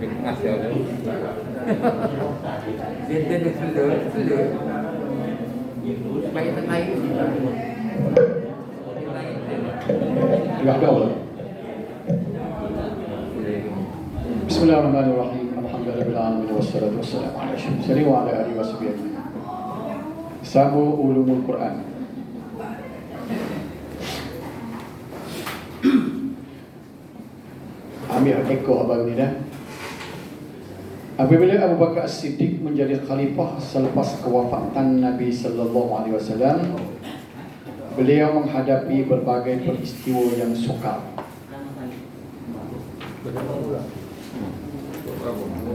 Ngasih ada. Dia sudah. Baik terkait. Tegak dahulu. Bismillahirrahmanirrahim. Alhamdulillahirabbil alamin wassalatu wassalamu ala asyrofil wa ala alihi washabihi. Sabu ulumul Quran. Ambil ekor abang ni dah. Apabila Abu Bakar As-Siddiq menjadi khalifah selepas kewafatan Nabi sallallahu alaihi wasallam, beliau menghadapi berbagai peristiwa yang sukar.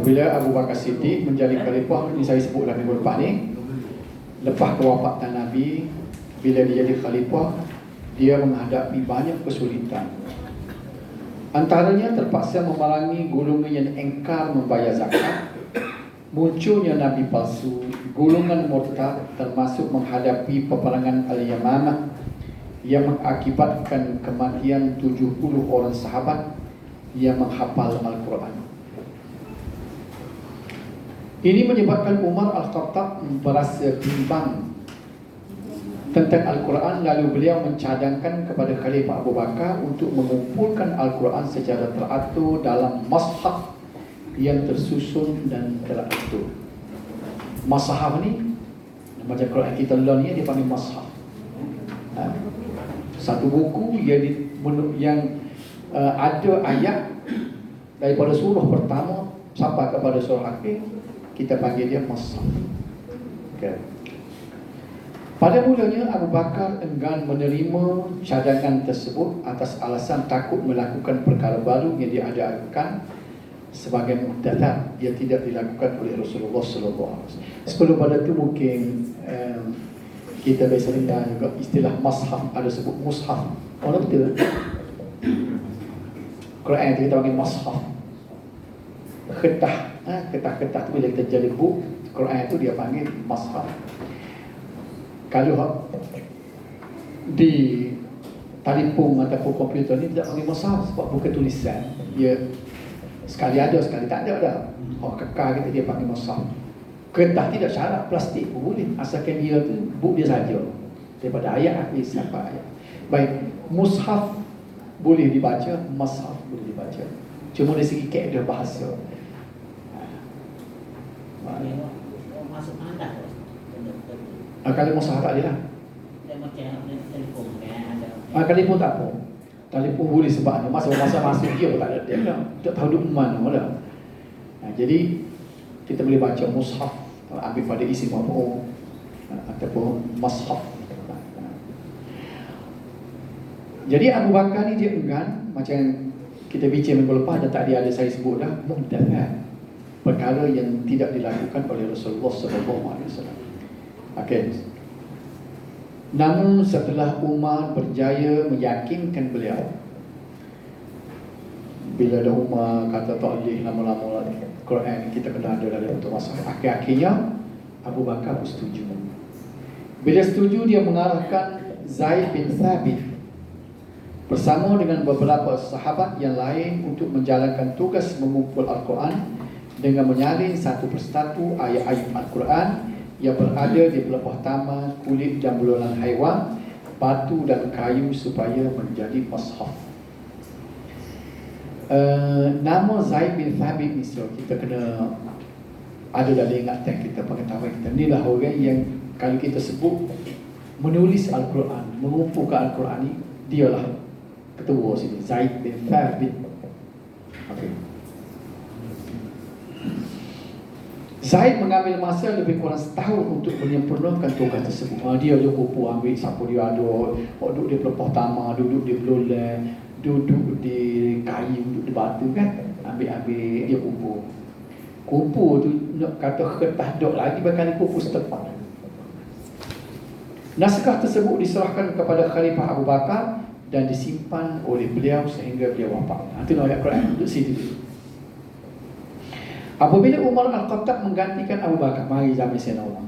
Bila Abu Bakar Siddiq menjadi khalifah, ini saya sebutlah minggu lepas ni, lepas kewafatan Nabi, bila dia jadi khalifah, dia menghadapi banyak kesulitan. Antaranya terpaksa memerangi golongan yang engkar membayar zakat, munculnya Nabi palsu, golongan murtad, termasuk menghadapi peperangan Al-Yamamah yang mengakibatkan kematian 70 orang sahabat yang menghafal Al-Quran. Ini menyebabkan Umar Al-Khattab merasa bimbang tentang Al-Quran, lalu beliau mencadangkan kepada Khalifah Abu Bakar untuk mengumpulkan Al-Quran secara teratur dalam mushaf yang tersusun dan teratur. Mushaf ni, macam Quran kita ni, dia panggil mushaf. Satu buku yang ada ayat daripada surah pertama sampai kepada surah akhir, kita panggil dia mushaf. Okay. Pada mulanya Abu Bakar enggan menerima cadangan tersebut atas alasan takut melakukan perkara baru yang diadakan sebagai muhdatsat yang tidak dilakukan oleh Rasulullah sallallahu alaihi wasallam. Sebelum pada itu mungkin kita biasa dengar juga istilah mushaf, ada sebut mushaf. Oh betul. Quran itu kita panggil mushaf. Ketah tu bila kita jadi buku, Quran itu dia panggil mushaf. Kalau di telefon ataupun komputer ni tidak panggil mushaf sebab bukan tulisan. Dia sekali ada, sekali tak ada dah. Kekal kita dia panggil mushaf. Kertas tidak syarat, plastik pun boleh, asalkan dia tu buku dia saja. Daripada ayat habis sampai ayat. Baik, mushaf boleh dibaca, mushaf boleh dibaca. Cuma dari segi kaedah bahasa. Masuk mana? Kalau mushaf tak ada lah. Telefon Telefon tak apa. Telefon boleh sebab masa masuk dia pun tak ada. Dia tak tahu duduk mana lah. Jadi kita boleh baca mushaf, ambil pada isi maf'ul ataupun mushaf. Jadi Abu Bakar ni dia enggan, macam kita bincang minggu lepas dan tadi ada saya sebut dah, muhdatsat, perkara yang tidak dilakukan oleh Rasulullah sallallahu alaihi wasallam. Okey. Namun setelah Umar berjaya meyakinkan beliau, bila dah Umar kata tak boleh lama-lama Quran kita kena ada dalam bentuk mushaf, akhir-akhirnya Abu Bakar bersetuju. Bila setuju, dia mengarahkan Zaid bin Thabit bersama dengan beberapa sahabat yang lain untuk menjalankan tugas mengumpul Al-Quran dengan menyalin satu persatu ayat-ayat Al-Quran yang berada di pelepah taman, kulit dan belulan haiwan, batu dan kayu supaya menjadi mushaf. Nama Zaid bin Thabit ni kita kena ada dalam ingatan kita, pengetahuan kita. Inilah orang yang kalau kita sebut menulis Al-Quran, mengumpulkan Al-Quran ni, dialah ketua sini, Zaid bin Thabit. Okay. Zaid mengambil masa lebih kurang setahun untuk menyempurnakan tugas tersebut. Dia je kumpul, ambil siapa dia ada, duduk di pelepah taman, duduk di belulan, duduk di kayu, duduk di batu kan, ambil dia kumpul tu nak kata kertas dok lagi bakal kumpul setempat. Naskah tersebut diserahkan kepada Khalifah Abu Bakar dan disimpan oleh beliau sehingga beliau wafat. Itu ayat Quran duduk situ. Apabila Umar Al-Khattab menggantikan Abu Bakar, mari zaman Sayyidina Umar,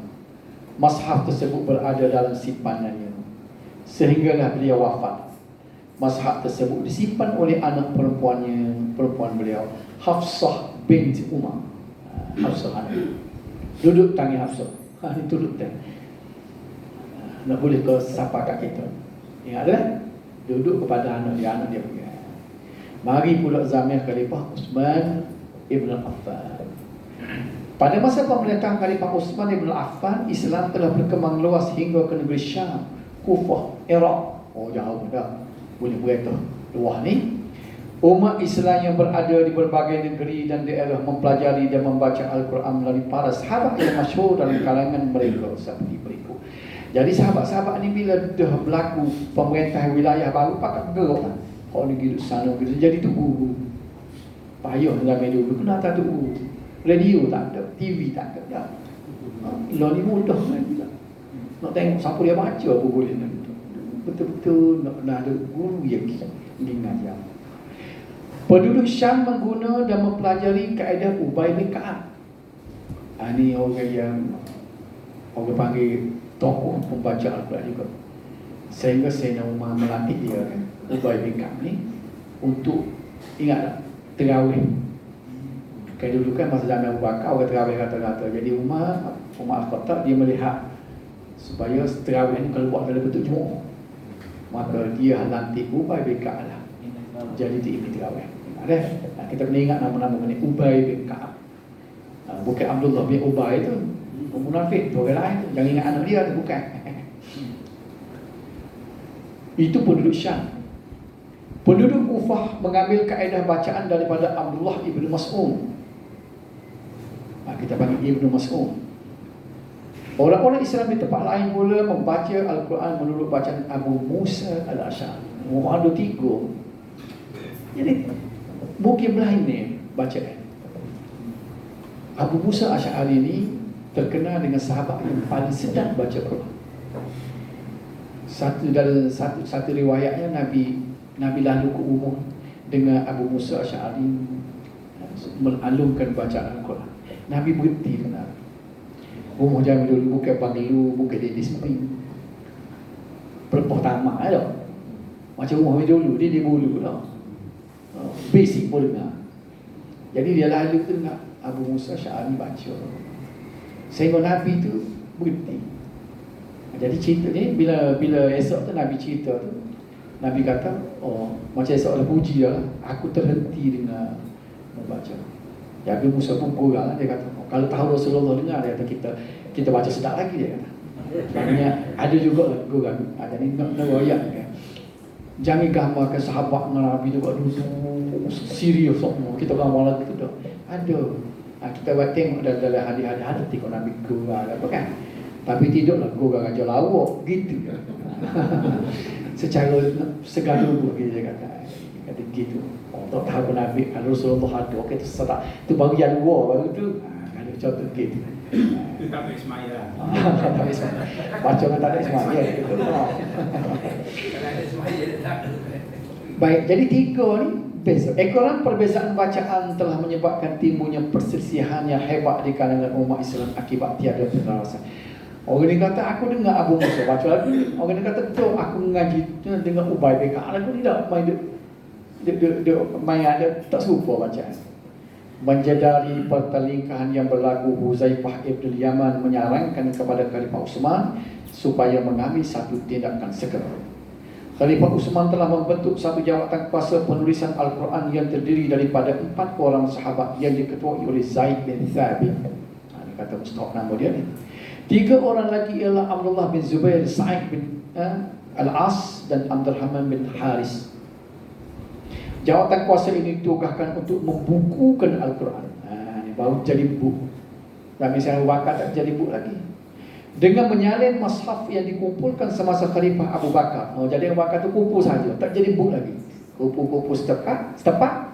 mushaf tersebut berada dalam simpanannya sehinggalah beliau wafat. Mushaf tersebut disimpan oleh anak perempuan beliau, Hafsah binti Umar. Hafsah ada. Duduk tangi Hafsah. Ini duduk tangi. Nak boleh ke siapa kat kita. Ingat tak? Duduk kepada anak dia pergi. Mari pula zaman Khalifah Uthman Ibn Affan. Pada masa pemerintahan Khalifah Uthman Ibn Affan, Islam telah berkembang luas hingga ke negeri Syam, Kufah, Iraq. Oh jauh dah. Boleh berita luah ni. Umat Islam yang berada di berbagai negeri dan daerah mempelajari dan membaca Al-Quran melalui para sahabat yang masyhur dalam kalangan mereka seperti berikut. Jadi sahabat-sahabat ni bila dah berlaku pemerintah wilayah baru pakat bergerak lah. Kalau ni gitu sana gitu jadi tu payah zaman dulu kena tak tu radio tak ada, TV tak ada dah. Lo ni mudah lagi lah. Nak tengok siapa dia baca apa boleh nak betul-betul nak kena ada guru yang mengajar. Penduduk Syam mengguna dan mempelajari kaedah Ubay bin Ka'ab. Ini orang yang orang panggil tokoh pembaca Al-Quran juga. Sehingga Sayyidina Umar melatih dia kan, Ubay bin Ka'ab ni untuk ingat tak terawih. Kayak dulu kan masa zaman Abu Bakar orang terawih kata-kata. Jadi Umar Al-Khattab dia melihat supaya terawih ni kalau buat dalam bentuk jemaah, maka dia lantik Ubay bin Ka'ab lah jadi imam terawih. Kita kena ingat nama-nama ni Ubay bin Ka'ab. Bukan Abdullah bin Ubay tu munafik tu orang lain tu. Jangan ingat anak dia tu, bukan. Itu penduduk Syam. Penduduk Kufah mengambil kaedah bacaan daripada Abdullah ibn Mas'ud. Kita panggil Ibn Mas'ud. Orang-orang Islam di tempat lain pula membaca Al-Quran menurut bacaan Abu Musa Al-Asy'ari. Ada 3. Jadi mungkin lain ni bacaan. Abu Musa Al-Asy'ari ni terkenal dengan sahabat yang paling sedap baca Quran. Satu riwayatnya Nabi lalu ke rumah dengan Abu Musa Al-Asy'ari mengalungkan bacaan Al-Quran. Nabi berhenti dengan rumah zaman dulu bukan banglo, bukan di spring. Perempuan tamak tau. Macam rumah dulu dia di bulu tau. Basic pun dengar. Jadi dia lalu tu dengar Abu Musa Al-Asy'ari baca. Sehingga Nabi tu berhenti. Jadi cerita ni bila esok tu Nabi cerita tu, Nabi kata, oh macam esok lah puji lah, aku terhenti dengan membaca. Ya, Abu Musa pun kurang lah. Dia kata, oh, kalau tahu Rasulullah dengar, dia kata kita baca sedap lagi, dia kata. Maknanya ada juga lah kurang. Jadi nak royak kan. Jangan gambarkan sahabat dengan Nabi juga duduk serius semua. Kita gambar lagi tu dah. Ada. Kita buat tengok dalam hadis-hadis ada tengok Nabi kurang apa kan. Tapi tidaklah kurang aja lawak gitu. Secara segala gitu dia kata. Kata gitu. Oh, tak tahu Nabi kalau Rasulullah ada okey tu sedap. Tu baru yang dua baru tu. Kalau contoh gitu. Itu tak boleh semaya. Tak boleh semaya. Baca kan tak ada semaya gitu. Baik, jadi 3 ni beza. Ekoran perbezaan bacaan telah menyebabkan timbulnya perselisihan yang hebat di kalangan umat Islam akibat tiada penjelasan. Orang ni kata aku dengar Abu Musa baca lagu. Orang ni kata betul aku mengaji dengan Ubay bin Ka'ab lagu tidak main dia main ada tak serupa bacaan. Menjadari pertelingkahan yang berlaku, Huzaifah ibn Yaman menyarankan kepada Khalifah Uthman supaya mengambil satu tindakan segera. Khalifah Uthman telah membentuk satu jawatan kuasa penulisan Al-Quran yang terdiri daripada 4 orang sahabat yang diketuai oleh Zaid bin Thabit. Ini kata mustahak nama dia ni. 3 orang lagi ialah Abdullah bin Zubair, Sa'id bin Al-As dan Abdurrahman bin Haris. Jawatan kuasa ini ditugaskan untuk membukukan Al-Quran. Ini baru jadi buku. Dan misalnya Bakar tak jadi buku lagi. Dengan menyalin mushaf yang dikumpulkan semasa Khalifah Abu Bakar. Jadi Abu Bakar tu kumpul saja, tak jadi buku lagi. Kumpul-kumpul setepak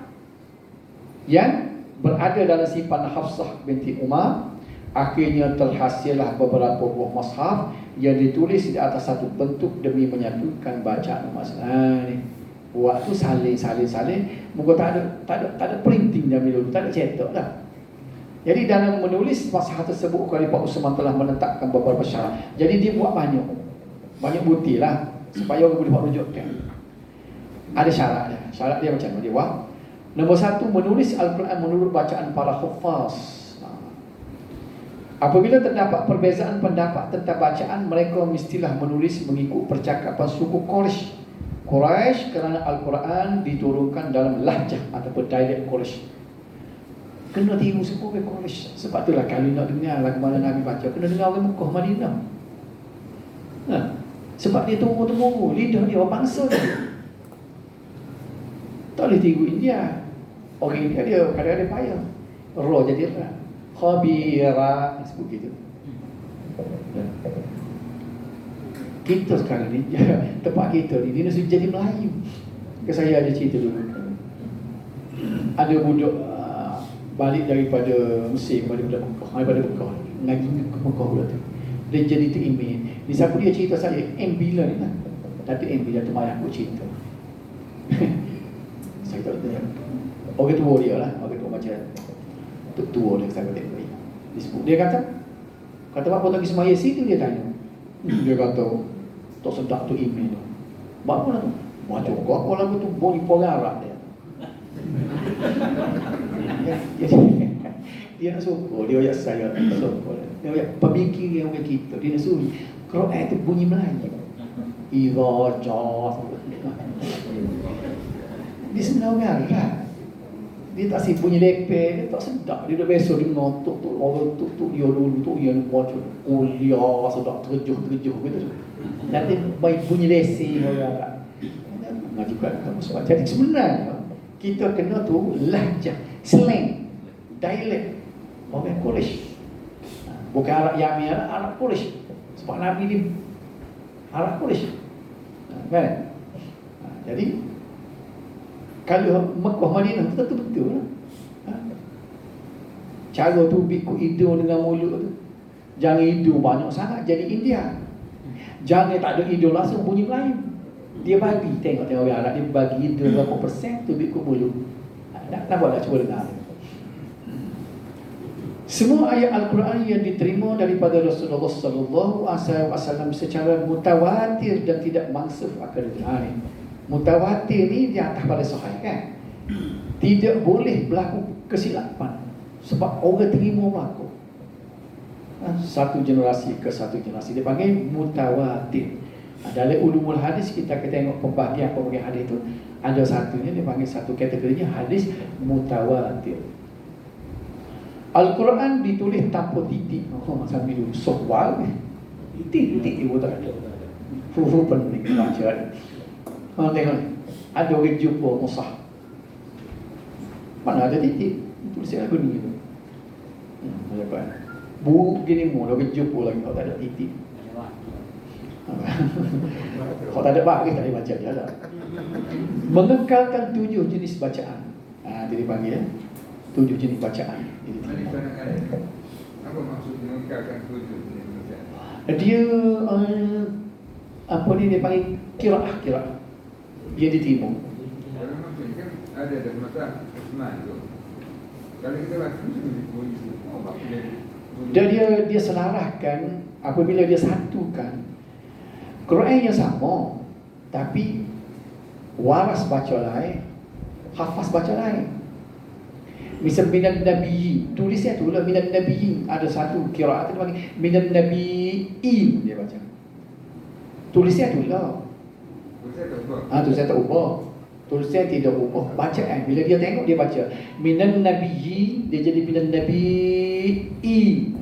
yang berada dalam simpan Hafsah binti Umar. Akhirnya terhasillah beberapa buah mushaf yang ditulis di atas satu bentuk demi menyatukan bacaan umat. Ni buat tu salin. Moga tak ada printing dah dulu, tak ada cetak dah. Jadi dalam menulis mushaf tersebut Khalifah Uthman telah menetapkan beberapa syarat. Jadi dia buat banyak bukti lah supaya orang boleh buat rujukan. Ada syarat dia. Syarat dia macam mana dia buat? Nombor satu, menulis Al-Quran menurut bacaan para huffaz. Apabila terdapat perbezaan pendapat tentang bacaan, mereka mestilah menulis mengikut percakapan suku Quraisy kerana Al-Quran diturunkan dalam lahjah ataupun dialek Quraisy. Kena tiru suku Quraisy. Sebab itulah kalau nak dengar lagu mana Nabi baca, kena dengar orang Mekah, Madinah. Sebab dia tunggu-tunggu, lidah dia orang bangsa dia. Tak boleh tiru India. Orang India dia kadang-kadang payah. Ra jadi ra. Khabira sebut gitu. Kita sekarang ni tempat kita ni dia nak jadi Melayu. Saya ada cerita dulu. Ada budak balik daripada Mesir kepada budak Mekah, daripada Mekah. Ngaji ke Mekah pula tu. Dia jadi terimin. Di siapa dia cerita saya bila ni lah. Tadi bila tu mayat aku cerita. Saya tak tahu. Orang tua dia lah, orang tua macam tua dia saya kata dia. Dia kata apa tak semaya situ dia tanya. Dia kata tak sedap tu email tu. Buat apa lah tu? Macam apa lagu tu boni pengarah dia. Dia nak suruh, dia ayat saya suruh. Dia ayat pemikir yang orang kita. Dia nak suruh Quran tu bunyi Melayu. Idza jaa. Dia senang kan? Dia tak si bunyi lepeh, dia tak sedap. Dia dah biasa dengar tuk orang tuk dia dulu tuk yang baca kuliah sedap terjejuh gitu. Nanti baik bunyi lesi orang ngaji kan kamu sebab. Jadi sebenarnya kita kena tu lahjah, slang, dialek orang Quraisy. Bukan Arab Yami, Arab Quraisy. Sebab Nabi ni Arab Quraisy. Kan? Jadi kalau Mekah Madinah tu betul lah. Cara tu biku hidung dengan mulut tu. Jangan hidung banyak sangat jadi India. Jangan tak ada hidung langsung bunyi Melayu. Dia bagi, tengok orang Arab dia bagi hidung berapa persen tu biku mulut. Nak buat tak cuba dengar. Semua ayat Al-Quran yang diterima daripada Rasulullah SAW secara mutawatir dan tidak mansuf akan diterima. Mutawatir ni di atas pada sahih kan. Tidak boleh berlaku kesilapan sebab orang terima berlaku. Satu generasi ke satu generasi dia panggil mutawatir. Dalam ulumul hadis kita tengok pembahagian hadis itu ada satunya dia panggil satu kategorinya hadis mutawatir. Al-Quran ditulis tanpa titik. Sambil dulu soal titik dia tak ada. Fufu pening baca. Tengok ada orang jumpa mushaf. Mana ada titik? Tulisan lagu ni tu. Buruk gini mu, orang jumpa lagi kalau tak ada titik. Kalau tak ada bak, kita tak boleh baca dia lah. Mengekalkan 7 jenis bacaan. Dia dipanggil 7 jenis bacaan. Apa maksud mengekalkan 7 jenis bacaan? Dia apa ni dia panggil kiraah. Dia diterima. Kalau maksudnya kan ada masa Usman tu. Kalau kita baca dia selarahkan apabila dia satukan Quran yang sama tapi waras baca lain, hafaz baca lain. Misal minan nabiyyin, tulisnya tu lah minan nabiyyin, ada satu qiraat dia panggil minan nabiyyin dia baca. Tulisnya tu lah. Tulisnya tak ubah. Tulisnya tidak ubah. Bacaan bila dia tengok dia baca minan nabiyyin, dia jadi minan nabiyyin.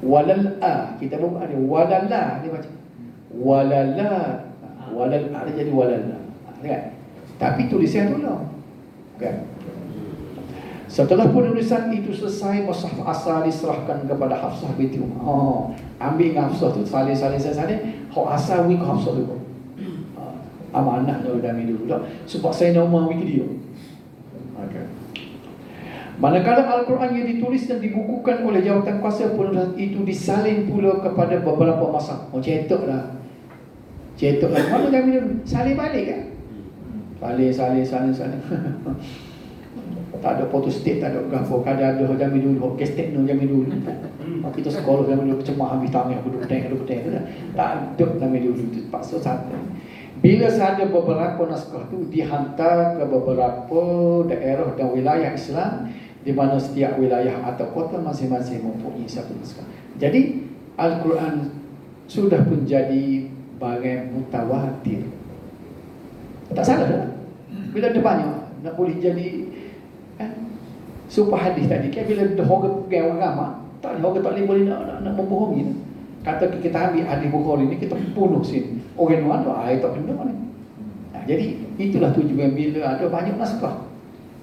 Walal a, kita buka ni walala dia baca. Walala. Walal a dia jadi walala. Kan? Tapi tulisnya tu lah. Kan? Setelah penulisan itu selesai, mushaf asal diserahkan kepada Hafsah binti Umar. Ambil dengan Hafsah tu, salih. Hak asal wik Hafsah tu. Amanah dia dah ambil dulu dah. Sebab saya nak umar wik dia. Okay. Manakala Al-Quran yang ditulis dan dibukukan oleh jawatan kuasa, penulisan itu disalin pula kepada beberapa masa. Cetak lah. Mana dah ambil salin balik kan? Salin. Tak ada photostat, tak ada gambar. Kadang ada jamin dulu, kestek no jamin dulu. Kita sekolah jamin dulu cemah habis tangan aku duduk tengok. Tak ada jamin dulu tu paksa satu. Bila sahaja beberapa naskah itu dihantar ke beberapa daerah dan wilayah Islam, di mana setiap wilayah atau kota masing-masing mempunyai satu naskah. Jadi Al-Quran sudah pun jadi barang mutawatir. Tak salah tak? Bila ada banyak nak boleh jadi supaya hadis tadi kan, bila ada orang pegang orang ramai, tak ada orang tak boleh nak membohongi. Kata kita ambil hadis Bukhari ni, kita bunuh sini orang luar tu, tak benar ni. Jadi itulah tujuan bila ada banyak naskah.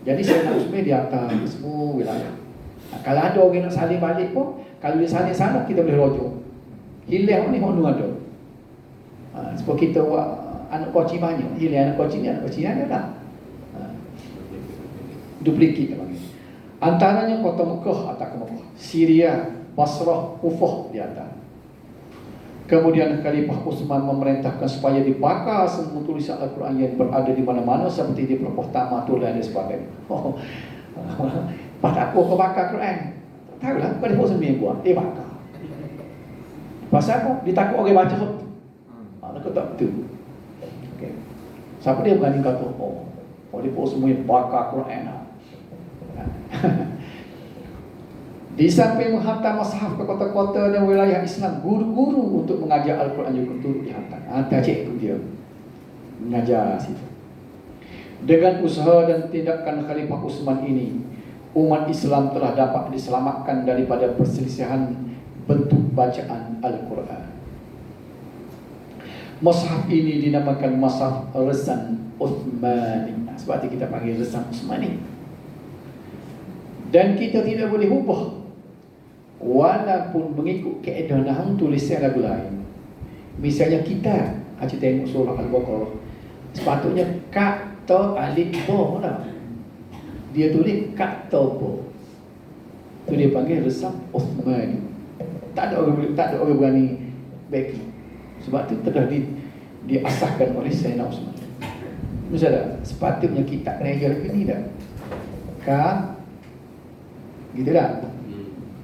Jadi saya nak semua di atas semua wilayah. Kalau ada orang nak salin balik pun, kalau dia salin sana, kita boleh rujuk. Hilang ni mana ada. Sebab kita buat anak koci banyak, hilang anak koci ni ada dah. Duplicate apa ni. Antaranya kota Mekah atau Mekah, Syria, Basrah, Kufah di atas. Kemudian Khalifah Utsman memerintahkan supaya dibakar semua tulisan Al-Quran yang berada di mana-mana seperti di Perpustaka Tulan dan sebagainya. Pada aku bakar Quran. Tahu lah, pada pun sembilan buat, dia bakar. Pasal apa? Dia takut orang baca. Takut tak betul. Okay. Siapa dia berani kata, dia pun semua bakar Quran. Di samping menghantar mushaf ke kota-kota dan wilayah Islam, guru-guru untuk mengajar Al-Quran juga turut dihantar. Hantar cikgu dia mengajar situ. Dengan usaha dan tindakan Khalifah Utsman ini, umat Islam telah dapat diselamatkan daripada perselisihan bentuk bacaan Al-Quran. Mushaf ini dinamakan Mushaf Resan Utsmani. Sebab itu kita panggil Resan Utsmani. Dan kita tidak boleh ubah walaupun mengikut kaedah nahwu tulisan lagu lain. Misalnya kita tengok surah Al-Baqarah, sepatutnya kata alif ba dah. Dia tulis kata ba. Tu dia panggil Resan Utsmani. Tak ada orang berani bagi. Sebab tu telah diasahkan oleh Sayyidina Utsman. Misalnya sepatutnya kita kena jalan ini dah. Gitu dah.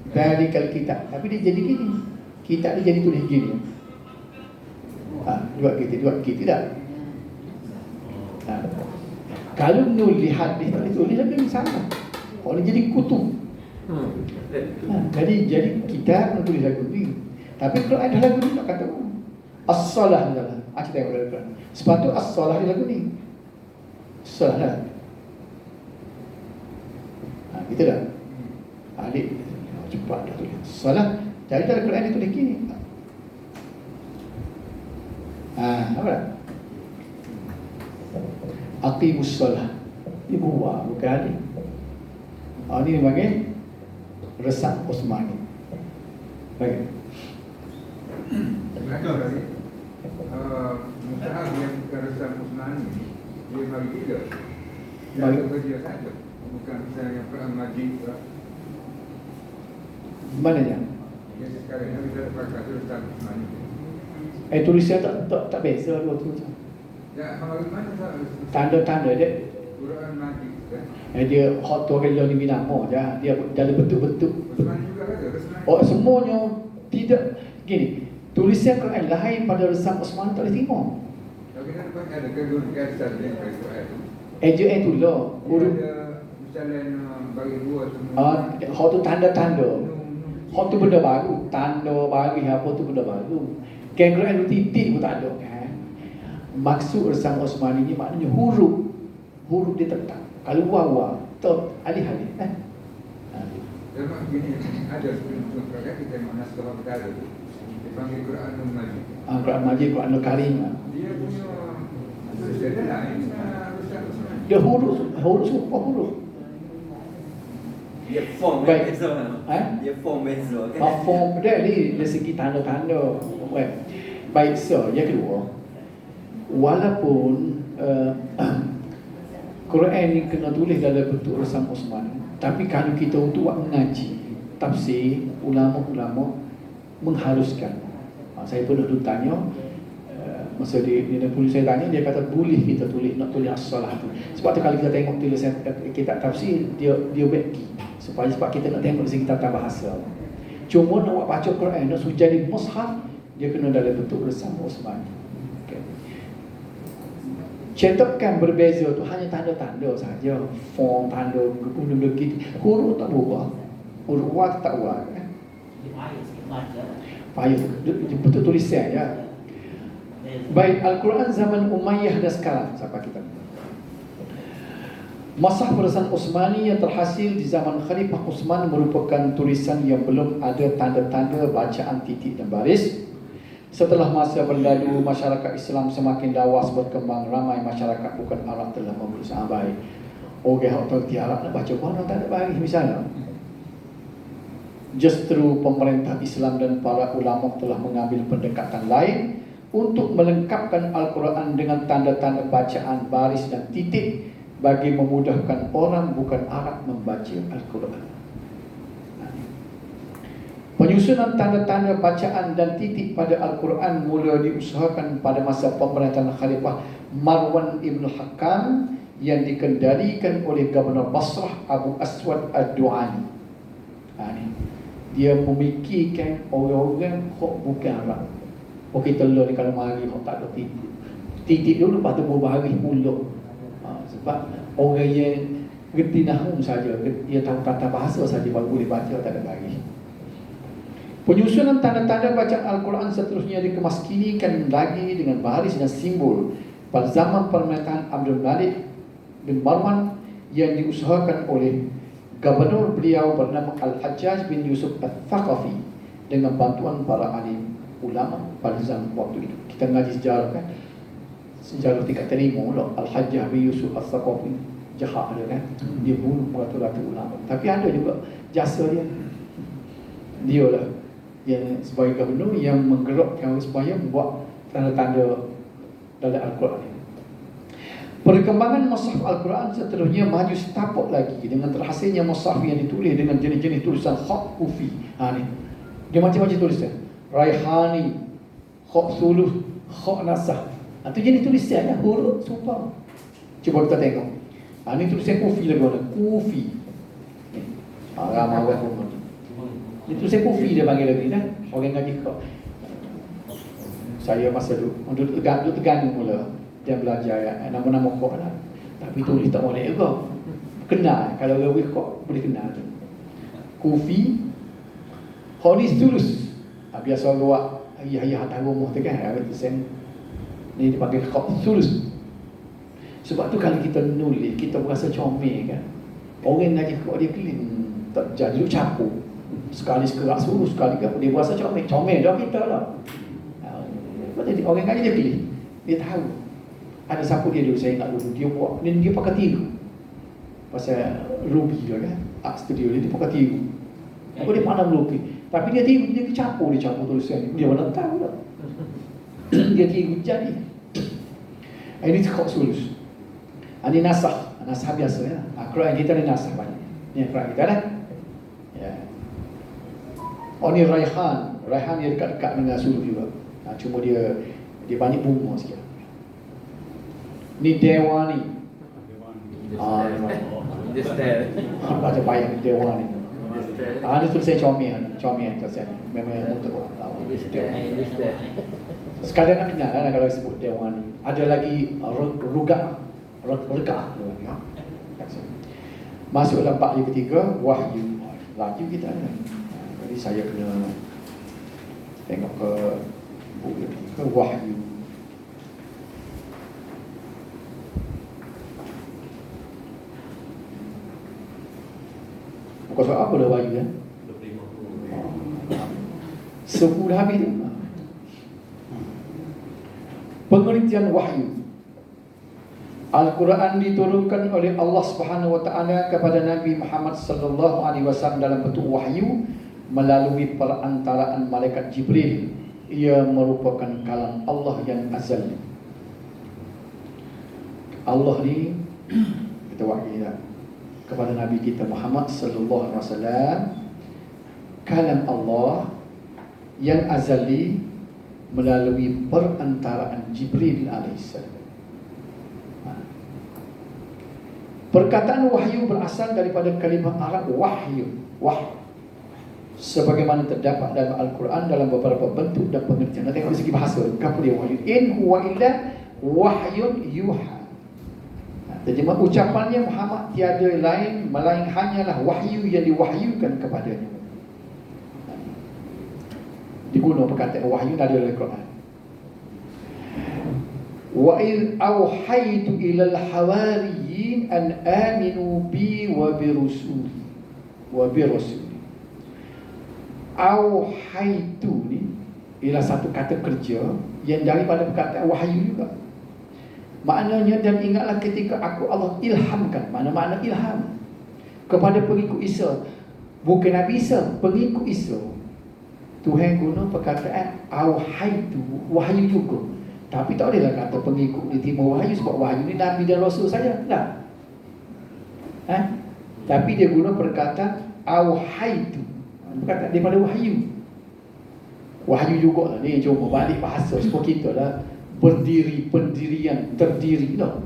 Dari kalau kitab, tapi dia jadi gini. Kitab dia jadi tulis gini. Dua kita dah. Kalau nulis hadis tak tulis lagi sama. Kalau jadi kutub. Jadi kita tulis lagu ni. Tapi kalau ada lagu ni tak kata as-salah adalah. Kita tengok dalam. Sepatut as-salah di lagu ni. Salah. Gitu dah. Adik cepat dah tulis salah. Jadi dalam Quran dia tulis gini. Apa dah? Aqimus salah. Ini buah bukan adik. Ini panggil Resan Utsmani. Baik. Ada lagi. Mushaf yang bukan Resan Utsmani dia bagi tiga. Dia kerja saja. Bukan misalnya Quran Majid lah. Mananya? Yang sekarang ini kita pakai Resan Utsmani. Tulisan tak biasa dua tu. Ya, mana Tanda-tanda dia. Quran Majid kan? Dia hot tu orang yang minat je. Dia dalam bentuk-bentuk. Utsmani juga ada. Oh, semuanya tidak gini. Tulisan Quran lain pada Resan Utsmani tak boleh tengok. Tapi kan ada kegasan yang Quran. Itu lah. Huruf Misalnya bagi dua semua. hot tu tanda-tanda. Hot tu benda baru. Tanda bagi apa tu benda baru. Quran tu titik pun tak ada kan. Maksud Resan Utsmani ni maknanya huruf. Huruf dia tetap. Kalau wawa, alih-alih kan. Memang gini, ada sebelum kita tengok naskah perkara tu. Dipanggil Quranul Majid. Quran Majid, Quranul Karim. Dia punya tulisan dia lain. Dia huruf semua huruf. Dia form Baik. beza kan? Dia form beza kan? Form dia ni dari segi tanda-tanda. Baik, so yang kedua, walaupun Quran ni kena tulis dalam bentuk Resan Utsmani, tapi kalau kita untuk buat mengaji tafsir, ulama-ulama mengharuskan. Saya pernah dulu tanya, masa dia tulis, saya tanya, dia kata boleh kita tulis, nak tulis as-salah tu. Sebab tu kalau kita tengok tulisan kitab tafsir, dia bagi sebab kita nak tengok dari segi tata bahasa. Cuma nak buat baca Quran, nak jadi mushaf, dia kena dalam bentuk Resan Utsmani. Okay. Cetakan berbeza tu hanya tanda-tanda saja. Form tanda gunung begitu. Huruf tak berubah. Huruf wa tak ubah kan. Dia payah sikit baca. Payah betul tulisan ya. Baik Al-Quran zaman Umayyah dan sekarang siapa kita. Mashaf Barisan Utsmani yang terhasil di zaman Khalifah Utsman merupakan tulisan yang belum ada tanda-tanda bacaan titik dan baris. Setelah masa berlalu, masyarakat Islam semakin lawas berkembang. Ramai masyarakat bukan Arab telah berusaha baik. Orang yang tak Arab nak baca Quran tak ada baris misalnya. Justru pemerintah Islam dan para ulama telah mengambil pendekatan lain untuk melengkapkan Al-Quran dengan tanda-tanda bacaan baris dan titik bagi memudahkan orang bukan Arab membaca Al-Quran. Penyusunan tanda-tanda bacaan dan titik pada Al-Quran mula diusahakan pada masa pemerintahan Khalifah Marwan Ibn Hakam yang dikendalikan oleh Gubernur Basrah Abu Aswad Ad-Du'ani. Dia memikirkan orang-orang yang bukan Arab. Kita ni kalau mari tak ada titik. Titik dulu lepas tu berbaris mulut. Sebab orang yang gerti nahwu saja, dia tahu tata bahasa saja baru boleh baca, tak ada baris. Penyusunan tanda-tanda bacaan Al-Quran seterusnya dikemaskinikan lagi dengan baris dan simbol pada zaman pemerintahan Abdul Malik bin Marwan yang diusahakan oleh gubernur beliau bernama Al-Hajjaj bin Yusuf Al-Thaqafi dengan bantuan para alim ulama pada zaman waktu itu. Kita ngaji sejarah kan, sejarah tidak terima lah. Al-Hajjaj bin Yusuf Al-Thaqafi jahat dia kan, dia bunuh beratus-ratus ulama. Tapi ada juga jasa dia lah yang sebagai gubernur yang menggerakkan supaya membuat tanda-tanda dalam Al-Quran ini. Perkembangan mushaf Al-Quran seterusnya maju setapak lagi dengan terhasilnya mushaf yang ditulis dengan jenis-jenis tulisan khat kufi. Ni dia macam-macam tulisan. Raihani, khat suluh, khat nasah. Itu jenis tulisan yang huruf sumpah. Cuba kita tengok. Ni tulisan kufi lagi orang. Kufi. Ramai orang. Itu saya kufi dia panggil lagi kan. Orang ngaji kau. Saya masa dulu untuk tegang mula dia belajar nama-nama Quran. Tapi tulis tak boleh juga. Kenal kalau orang kau boleh kenal. Kufi Hadis tulus. Biasa luak ayah-ayah hantar rumah tu kan. Ni dipanggil kau tulus. Sebab tu kalau kita nulis kita berasa comel kan. Orang ngaji kau dia clean tak jadi campur. Sekali sekerak suruh, sekali dia berasa comel dah kita lah. Jadi orang ngaji dia pilih. Dia tahu ada siapa dia dulu, saya ingat dulu dia buat, dia pakai tiru. Pasal Ruby lah kan, art studio dia pakai tiru. Apa dia pandang melukis. Tapi dia tiru, dia campur tulisan. Dia mana tahu lah. Dia tiru jadi. Ini kok sulus. Ini nasah biasa ya. Quran kita ni nasah banyak. Ni Quran kita dah. Ya. Oh ni Raihan dia dekat-dekat dengan suluh juga. Cuma dia banyak bunga sikit. Ni Dewani. Just there. Baca payah ni Dewani. Ni tulisan comel tulisan. Memang untuk Just there. sekadar nak kenal lah kalau sebut Dewani. Ada lagi Ruga. Masuk dalam bab yang ketiga, wahyu. Laju kita kan. Jadi saya kena tengok ke buku yang ketiga, wahyu. Bukan soal apa dah wahyu kan? 10 dah habis tu. Pengertian wahyu. Al-Quran diturunkan oleh Allah Subhanahu wa taala kepada Nabi Muhammad sallallahu alaihi wasallam dalam bentuk wahyu melalui perantaraan malaikat Jibril. Ia merupakan kalam Allah yang azali. Allah ni kita wahyu kepada Nabi kita Muhammad sallallahu alaihi wasallam kalam Allah yang azali melalui perantaraan Jibril alaihissalam. Perkataan wahyu berasal daripada kalimah Arab wahyu, sebagaimana terdapat dalam Al-Quran dalam beberapa bentuk dan pengertian. Kita tengok dari segi bahasa, apa dia wahyu? In huwa illa wahyun yuha. Terjemah ucapannya Muhammad tiada lain melainkan hanyalah wahyu yang diwahyukan kepadanya. Diguna perkataan wahyu dalam Al-Quran. Wa id auhaitu ilal hawariyin an aminu bi wa bi rusuli wa bi rasuli. Auhaitu ni ialah satu kata kerja yang daripada perkataan wahyu juga. Maknanya, dan ingatlah ketika aku Allah ilhamkan. Mana-mana ilham kepada pengikut Isa, bukan Nabi Isa, pengikut Isa. Tuhan guna perkataan auhaitu, wahyu juga. Tapi tak bolehlah kata pengikut ni terima wahyu, sebab wahyu ni Nabi dan Rasul saja. Tak. Tapi dia guna perkataan auhaitu, perkataan daripada wahyu. Wahyu juga lah ni, cuma balik bahasa sebab kita lah berdiri, pendirian, terdiri dah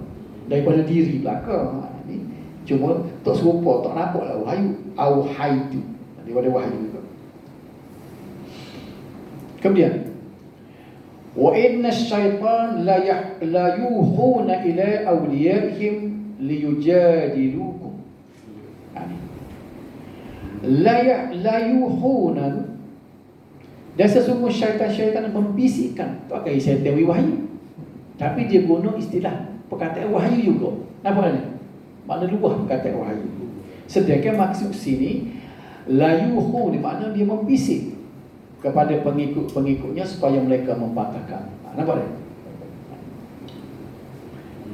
daripada diri belakang. Ni cuma tak serupa, tak nampak lah wahyu. Auhaitu daripada wahyu juga. Kemudian wa inna syaitan la yuhuna ila awliyaihim liyujadilukum. La yuhuna, dan sesungguhnya syaitan-syaitan membisikkan. Tak kaya syaitan wahyu, tapi dia guna istilah perkataan wahyu juga. Nampak ni? Makna luah perkataan wahyu. Sedangkan maksud sini la yuhu ni makna dia membisik kepada pengikut-pengikutnya supaya mereka membatalkan. Nampak tak?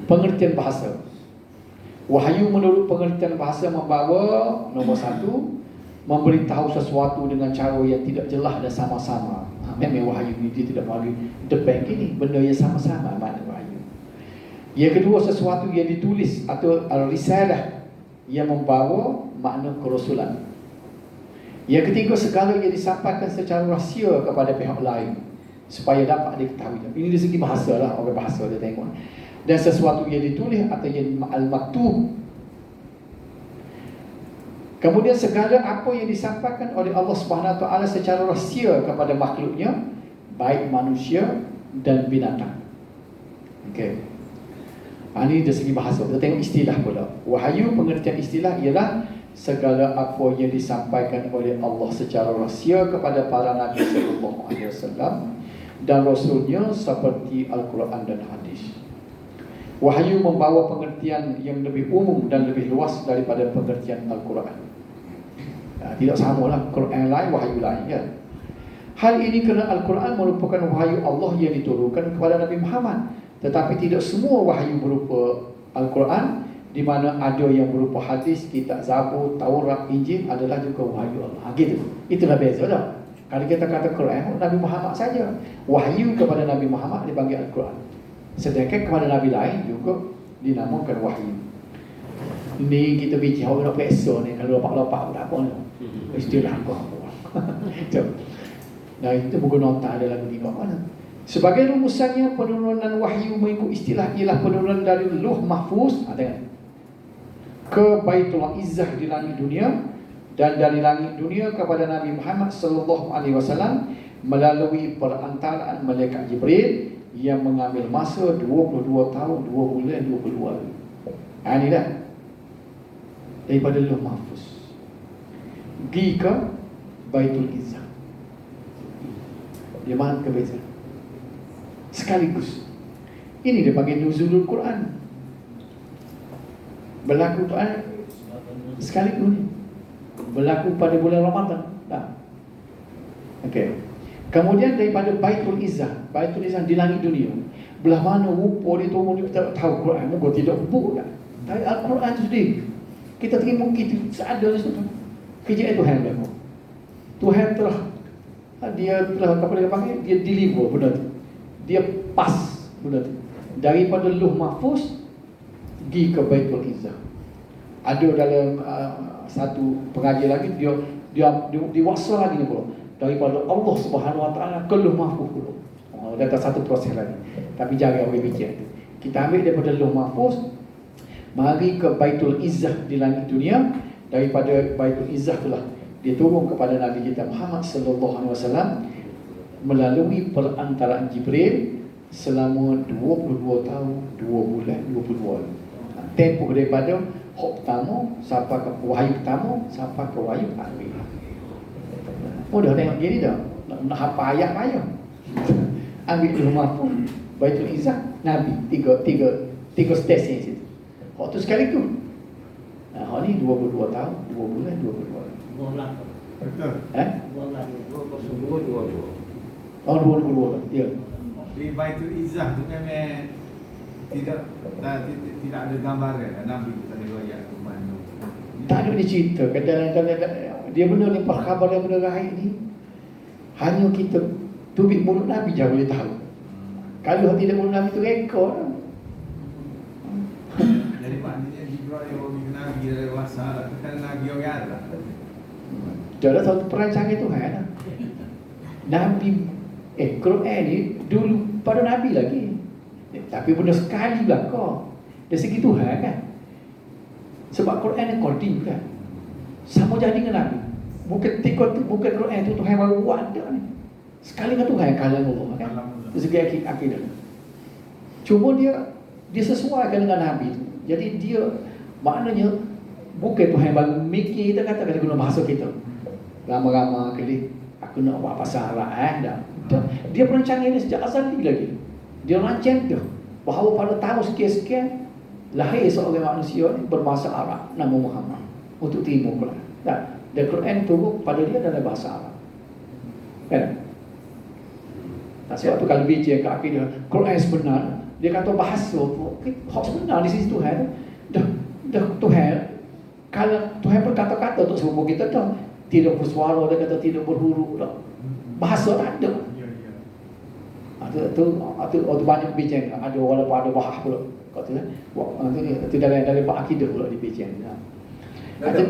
Pengertian bahasa. Wahyu menurut pengertian bahasa membawa nombor satu, memberitahu sesuatu dengan cara yang tidak jelas dan sama-sama. Memang wahyu ini dia tidak mahu debak ini, benda yang sama-sama makna wahyu. Yang kedua, sesuatu yang ditulis atau al-risalah yang membawa makna kerasulan. Yang ketiga, segala yang disampaikan secara rahsia kepada pihak lain supaya dapat diketahui. Ini dari segi bahasa lah, orang bahasa dia tengok. Dan sesuatu yang ditulis atau yang al-maktub. Kemudian segala apa yang disampaikan oleh Allah Subhanahu Wa Taala secara rahsia kepada makhluknya, baik manusia dan binatang. Okey. Ini dari segi bahasa. Kita tengok istilah pula. Wahyu, pengertian istilah ialah segala apa yang disampaikan oleh Allah secara rahsia kepada para Nabi Sallallahu Alaihi Wasallam dan Rasulnya seperti Al-Quran dan Hadis. Wahyu membawa pengertian yang lebih umum dan lebih luas daripada pengertian Al-Quran. Tidak samalah Quran lain, wahyu lain, ya. Hal ini kerana Al-Quran merupakan wahyu Allah yang diturunkan kepada Nabi Muhammad. Tetapi tidak semua wahyu berupa Al-Quran, di mana ada yang berupa hadis, kitab Zabur, Taurat, Injil adalah juga wahyu Allah. Gitu. Itulah beza dah. Kalau kita kata Quran, Nabi Muhammad saja. Wahyu kepada Nabi Muhammad dipanggil Al-Quran. Sedangkan kepada Nabi lain juga dinamakan wahyu. Ni kita bicara nak peksa ni, kalau lopak-lopak tak apa ni. Istilah apa. Nah, itu buku nota ada lagu ni kat mana. Sebagai rumusannya, penurunan wahyu mengikut istilah ialah penurunan dari Lauh Mahfuz ke Baitul Izzah di langit dunia, dan dari langit dunia kepada Nabi Muhammad sallallahu alaihi wasallam melalui perantaraan malaikat Jibril yang mengambil masa 22 tahun 2 bulan 20 hari. Ini dah daripada Lauh Mahfuz pergi ke Baitul Izzah. Dia mana ke beza sekaligus. Ini dia panggil nuzulul Quran, berlaku sekaligus ni, berlaku pada bulan Ramadan. Okey. Kemudian daripada Baitul Izzah, Baitul Izzah di langit dunia, belah mana rupa dia turun, kita tak tahu. Quran moga tidak buku dah. Tapi Al-Quran itu sendiri kita terima, kita seadal di situ. Kerja Tuhan dah. Tuhan telah apa dia panggil, dia deliver benda tu, dia pas benda tu daripada Lauh Mahfuz pergi ke Baitul Izzah. Ada dalam satu pengajian lagi, dia diwasa lagi ni pula, daripada Allah Subhanahu Wa Taala ke Lauh Mahfuz pula. Ada satu proses lagi, tapi jangan orang fikir tu. Kita ambil daripada Lauh Mahfuz mari ke Baitul Izzah di langit dunia. Daripada Baitul Izzah itulah dia turun kepada Nabi kita Muhammad sallallahu alaihi wasallam melalui perantaraan Jibril selama 22 tahun 2 bulan 22 hari. tempoh daripada hak pertama sampai ke wahyu pertama sampai ke wahyu akhir. Mudah tengok gini dah. Nak hafal ayat payah. Ambil rumah pun Baitul Izzah Nabi tiga stesen situ. Hak tu sekali tu. Hak ni 22 tahun, 2 bulan, 22 tahun. 12. Betul. 12. Tahun 2022. Ya. Di Baitul Izzah tu memang tidak ada gambaran Nabi tadi riwayat tu mana. Tak ada cerita. Kadang-kadang dia benda ni perkhabar yang benda gaib ni hanya kita tubik mulut Nabi je boleh tahu. Kalau tidak mulut Nabi tu rekod. Jadi maknanya Jibril yang bagi Nabi dari wasal kan Nabi orang Arab. Jadi satu perancangan Tuhan. Nabi Quran ni dulu pada Nabi lagi. Tapi benda sekali belakang. Dari segi Tuhan kan. Sebab Quran ni kodim kan. Sama jadi dengan Nabi. Bukan Quran tu Tuhan baru buat dah ni. Sekali dengan Tuhan kalam Allah kan. Dari segi akidah. Cuma dia sesuaikan dengan Nabi tu. Jadi dia maknanya bukan Tuhan baru mikir kita kata guna bahasa kita. Lama-lama kali aku nak buat pasal Arab dah. Dia perancangan dia sejak azali lagi. Dia rancang dah bahawa pada tahun sekian-sekian lahir seorang manusia ni berbahasa Arab nama Muhammad untuk timur Quran. Dan Quran turun pada dia dalam bahasa Arab. Kan? Sebab tu kalau bincang ke akidah Quran sebenar, dia kata bahasa hak sebenar di sisi Tuhan. Dah Tuhan kalau Tuhan berkata-kata untuk semua kita dah tidak bersuara, dia kata tidak berhuruf dah. Bahasa tak ada. Itu banyak bincang. Ada walaupun ada bahas pula. Kata itu dalam akidah pula dibincang. Ada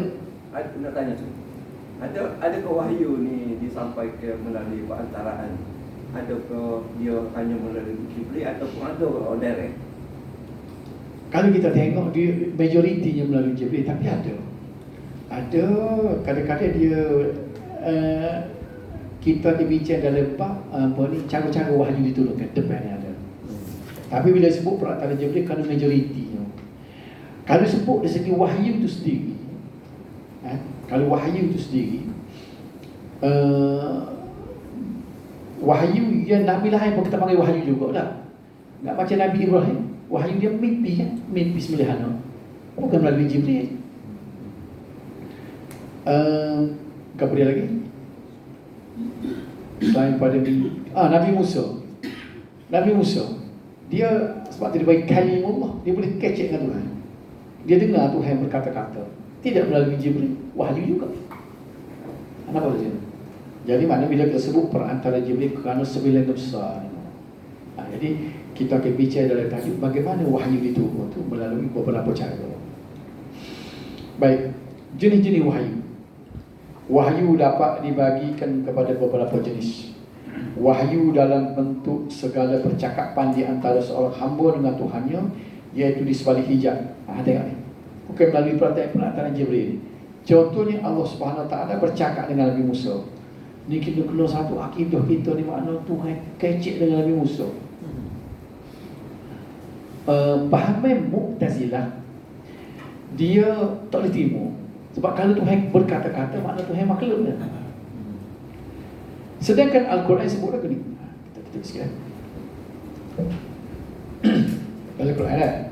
nak tanya tu. Adakah wahyu ni disampaikan melalui perantaraan? Adakah dia hanya melalui Jibril ataupun ada direct? Kalau kita tengok dia majoritinya melalui Jibril, tapi ada kadang-kadang dia kita dibincang dalam apa ni cara-cara wahyu diturunkan depan ada. Tapi bila sebut perantara Jibril kerana majoritinya. Kalau sebut dari segi wahyu itu sendiri, kalau wahyu itu sendiri, wahyu yang Nabi lain pun kita panggil wahyu juga dah. Tak macam Nabi Ibrahim, wahyu dia mimpi kan, mimpi sembilan bukan melalui Jibril. Apa dia lagi? Selain pada Nabi Musa dia sebab dia bagi kalimullah, dia boleh kecek dengan Tuhan. Dia dengar Tuhan berkata-kata, tidak melalui Jibril, wahyu juga. Kenapa macam ni? Jadi maknanya bila kita sebut perantara Jibril kerana sembilan besar. Jadi kita akan bicara dalam tajuk bagaimana wahyu diturun itu melalui beberapa cara. Baik, jenis-jenis wahyu. Wahyu dapat dibagikan kepada beberapa jenis. Wahyu dalam bentuk segala percakapan di antara seorang hamba dengan Tuhannya, iaitu di sebalik hijab. Tengok ni. Bukan melalui perantara Jibril. Contohnya Allah Subhanahu Wa Taala bercakap dengan Nabi Musa. Ni kita kena satu akidah kita ni makna Tuhan kecek dengan Nabi Musa. Pahaman Mu'tazilah dia tak boleh terima. Sebab kalau Tuhan berkata-kata makna Tuhan makhluk dah. Sedangkan Al-Quran sebut lagu ni. Kita sikit. Al-Quran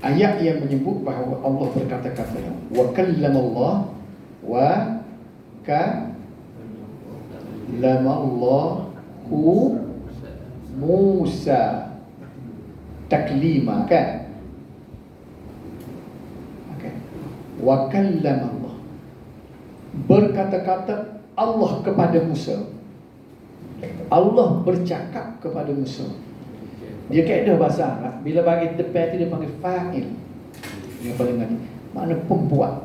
ayat yang menyebut bahawa Allah berkata-kata, wa kallamallah wa kallamallahu Musa taklima kan? Okay. Wa kallamallah, berkata-kata Allah kepada Musa. Allah bercakap kepada Musa. Dia kaedah bahasa Arab, bila bagi depan tu dia panggil fa'il. Dia panggil ni, makna pembuat.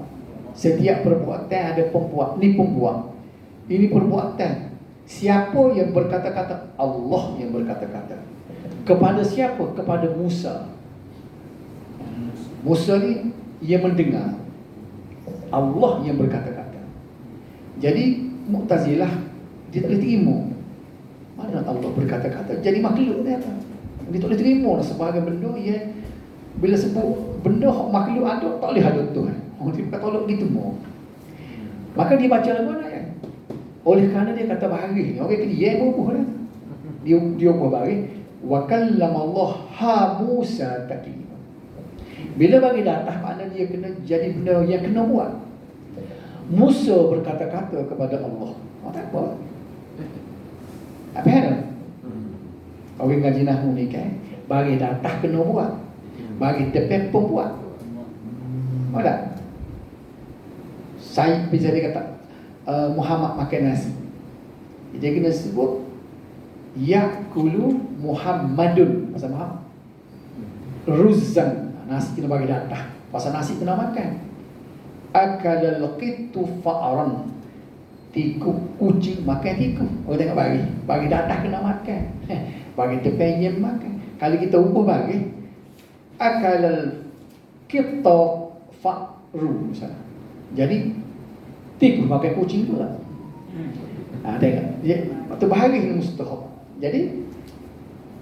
Setiap perbuatan ada pembuat. Ni pembuat. Ini perbuatan. Siapa yang berkata-kata? Allah yang berkata-kata. Kepada siapa? Kepada Musa. Musa ni ia mendengar. Allah yang berkata-kata. Jadi Mu'tazilah dia tak boleh terima. Mana Allah berkata-kata? Jadi makhluk dia tak. Dia tak boleh terima sebagai benda yang bila sebut benda makhluk ada tak boleh ada Tuhan. Orang dia tolak gitu mau. Maka dia baca lagu mana kan? Oleh kerana dia kata baris, orang kata dia bubuh dah. Dia bubuh baris. Wa kallama Allah ha Musa taklima. Bila bagi datang makna dia kena jadi benda yang kena buat. Musa berkata-kata kepada Allah. Tak apa. Apa yang? Orang ngaji nahwu ni kan, bagi datang kena buat. Bagi tepi pun buat. Ada. Saya bisa dia kata Muhammad makan nasi. Dia kena sebut Yakulu Muhammadun. Pasal Muhammad Ruzan. Nasi kena bagi datang. Pasal nasi kena makan. Akalal qitu fa'aran. Tikus, kucing makan tikus. Orang tengok bagi datang kena makan. Bagi tepi yang makan. Kalau kita ubah bagi akalal qita fa'ru misalnya. Jadi tikus makan kucing pula. Tengok. Itu bahagia ni mustahab. Jadi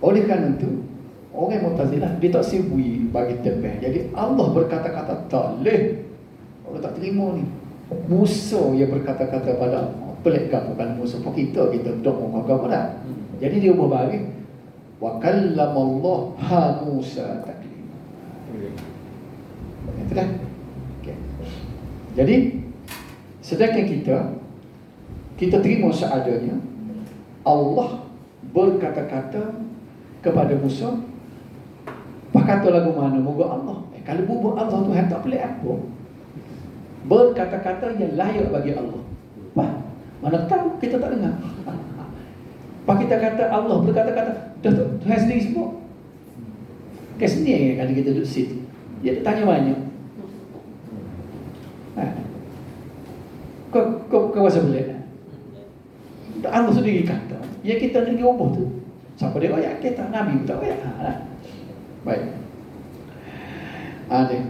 oleh kerana itu orang Mu'tazilah dia tak sibui bagi tepi. Jadi Allah berkata-kata tak boleh. Allah tak terima ni. Musa yang berkata-kata pada Allah. Pelik ke bukan Musa pun kita dok agama dah. Jadi dia ubah bagi wa kallama Allah ha Musa taklima. Itu dah. Okay. Jadi sedangkan kita terima seadanya Allah berkata-kata kepada Musa. Pak kata lagu mana moga Allah. Kalau bubuh Allah Tuhan tak pelik apa. Berkata-kata yang layak bagi Allah. Wah, mana tahu kita tak dengar. Pak kita kata Allah berkata-kata Tuhan sendiri sebut. Kan sendiri kalau kita duduk situ. Dia tanya banyak. Kau rasa pelik? Allah sendiri kata. Ya kita sendiri ubah tu. Siapa dia ayat kita? Nabi tak ayat. Baik.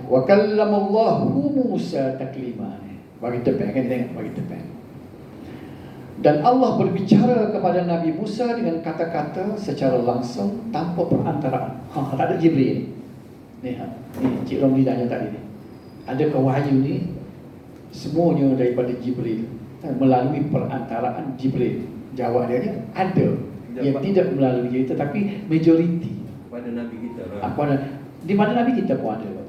Wa kallama Allahu Musa taklima. Bagi tepi kan tengok bagi tepi. Dan Allah berbicara kepada Nabi Musa dengan kata-kata secara langsung tanpa perantaraan. Tak ada Jibril. Ni Cik Romli tanya tadi ni. Adakah wahyu ni semuanya daripada Jibril melalui perantaraan Jibril? Jawab dia ada. Yang tidak melalui dia tetapi majoriti pada Nabi kita lah. Di mana Nabi kita pun ada.